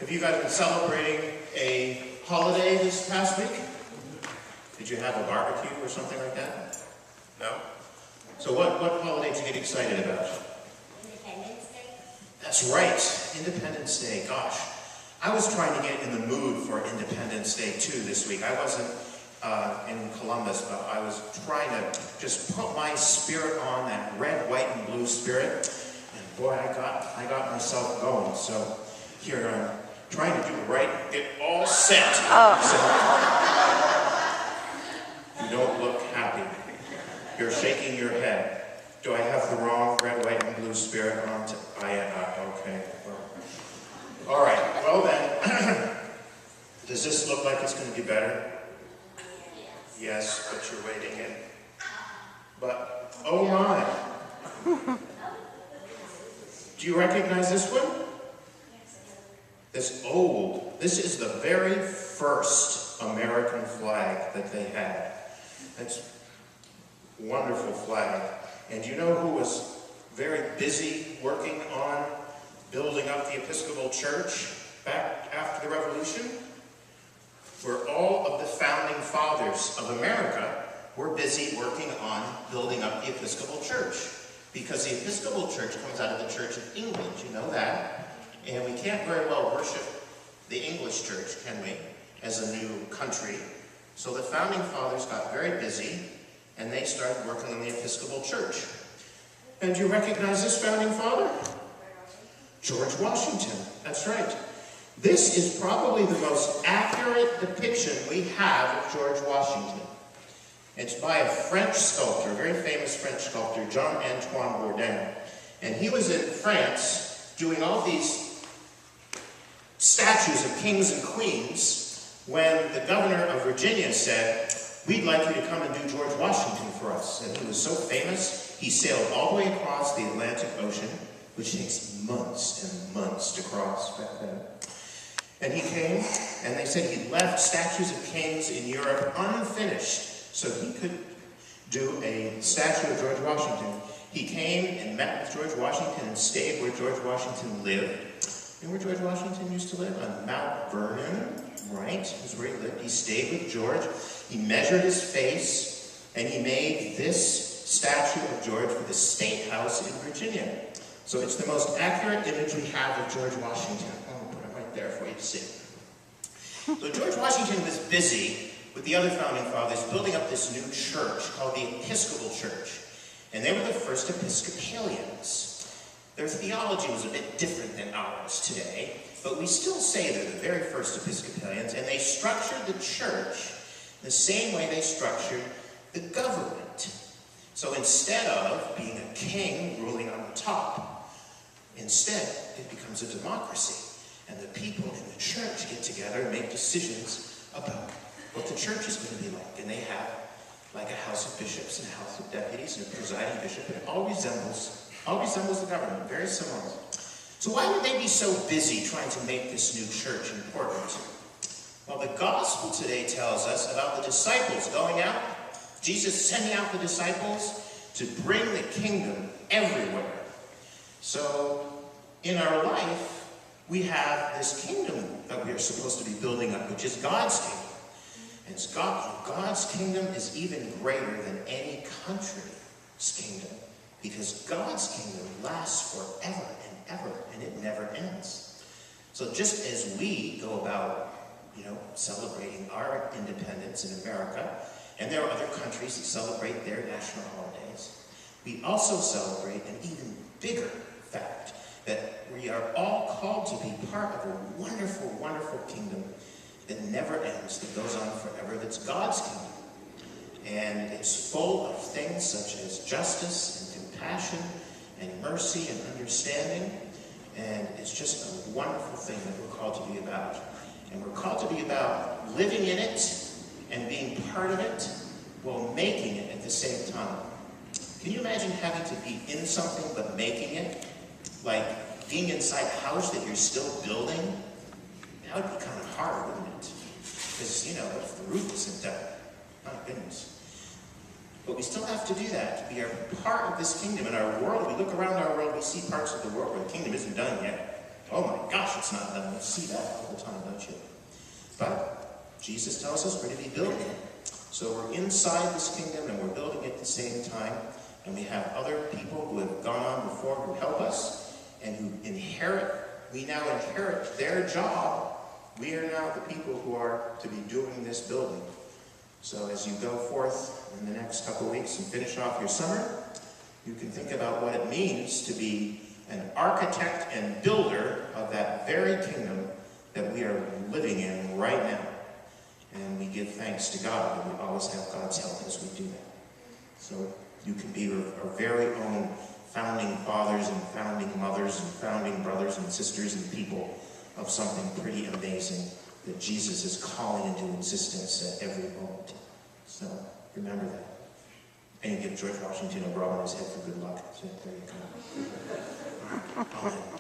Have you guys been celebrating a holiday this past week? Did you have a barbecue or something like that? No? So what holiday did you get excited about? Independence Day. That's right, Independence Day. Gosh, I was trying to get in the mood for Independence Day too this week. I wasn't in Columbus, but I was trying to just put my spirit on that red, white, and blue spirit. And boy, I got myself going. So here I'm trying to do it right, get all set. So, you don't look happy. You're shaking your head. Do I have the wrong red, white, and blue spirit on? I am. Okay. Well, all right. Well then, does this look like it's going to be better? Yes, but you're waiting in. But, oh my. Do you recognize this one? This old. This is the very first American flag that they had. It's a wonderful flag. And you know who was very busy working on building up the Episcopal Church back after the Revolution? Where all of the founding fathers of America were busy working on building up the Episcopal Church. Because the Episcopal Church comes out of the Church of England, you know that? And we can't very well worship the English church, can we, as a new country? So the founding fathers got very busy, and they started working on the Episcopal Church. And do you recognize this founding father? George Washington. That's right. This is probably the most accurate depiction we have of George Washington. It's by a French sculptor, a very famous French sculptor, Jean-Antoine Bourdin. And he was in France doing all these statues of kings and queens when the governor of Virginia said, "We'd like you to come and do George Washington for us." And he was so famous, he sailed all the way across the Atlantic Ocean, which takes months and months to cross back then. And he came, and they said he left statues of kings in Europe unfinished so he could do a statue of George Washington. He came and met with George Washington and stayed where George Washington lived. You know where George Washington used to live? On Mount Vernon, right? That's where he lived. He stayed with George. He measured his face, and he made this statue of George for the State House in Virginia. So it's the most accurate image we have of George Washington. I'll put it right there for you to see. So George Washington was busy with the other founding fathers building up this new church called the Episcopal Church. And they were the first Episcopalians. Their theology was a bit different than ours today, but we still say they're the very first Episcopalians, and they structured the church the same way they structured the government. So instead of being a king ruling on the top, instead it becomes a democracy, and the people in the church get together and make decisions about what the church is going to be like. And they have like a house of bishops and a house of deputies and a presiding bishop, and it all resembles the government, very similar. So why would they be so busy trying to make this new church important? Well, the gospel today tells us about the disciples going out, Jesus sending out the disciples to bring the kingdom everywhere. So in our life, we have this kingdom that we are supposed to be building up, which is God's kingdom. And God's kingdom is even greater than any country's kingdom, because God's kingdom lasts forever and ever, and it never ends. So just as we go about, celebrating our independence in America, and there are other countries that celebrate their national holidays, we also celebrate an even bigger fact, that we are all called to be part of a wonderful, wonderful kingdom that never ends, that goes on forever, that's God's kingdom. And it's full of things such as justice and compassion and mercy and understanding. And it's just a wonderful thing that we're called to be about. And we're called to be about living in it and being part of it while making it at the same time. Can you imagine having to be in something but making it? Like being inside a house that you're still building? That would be kind of hard, wouldn't it? Because, if the roof isn't done, my goodness. But we still have to do that, to be a part of this kingdom. In our world, we look around our world, we see parts of the world where the kingdom isn't done yet. Oh my gosh, it's not done. You see that all the time, don't you? But Jesus tells us we're to be building it. So we're inside this kingdom and we're building it at the same time. And we have other people who have gone on before who help us and who we now inherit their job. We are now the people who are to be doing this building. So as you go forth in the next couple of weeks and finish off your summer, you can think about what it means to be an architect and builder of that very kingdom that we are living in right now. And we give thanks to God that we always have God's help as we do that. So you can be our very own founding fathers and founding mothers and founding brothers and sisters and people of something pretty amazing that Jesus is calling into existence at every moment. So remember that. And you give George Washington a rub on his head for good luck. So there you go. All right. Amen.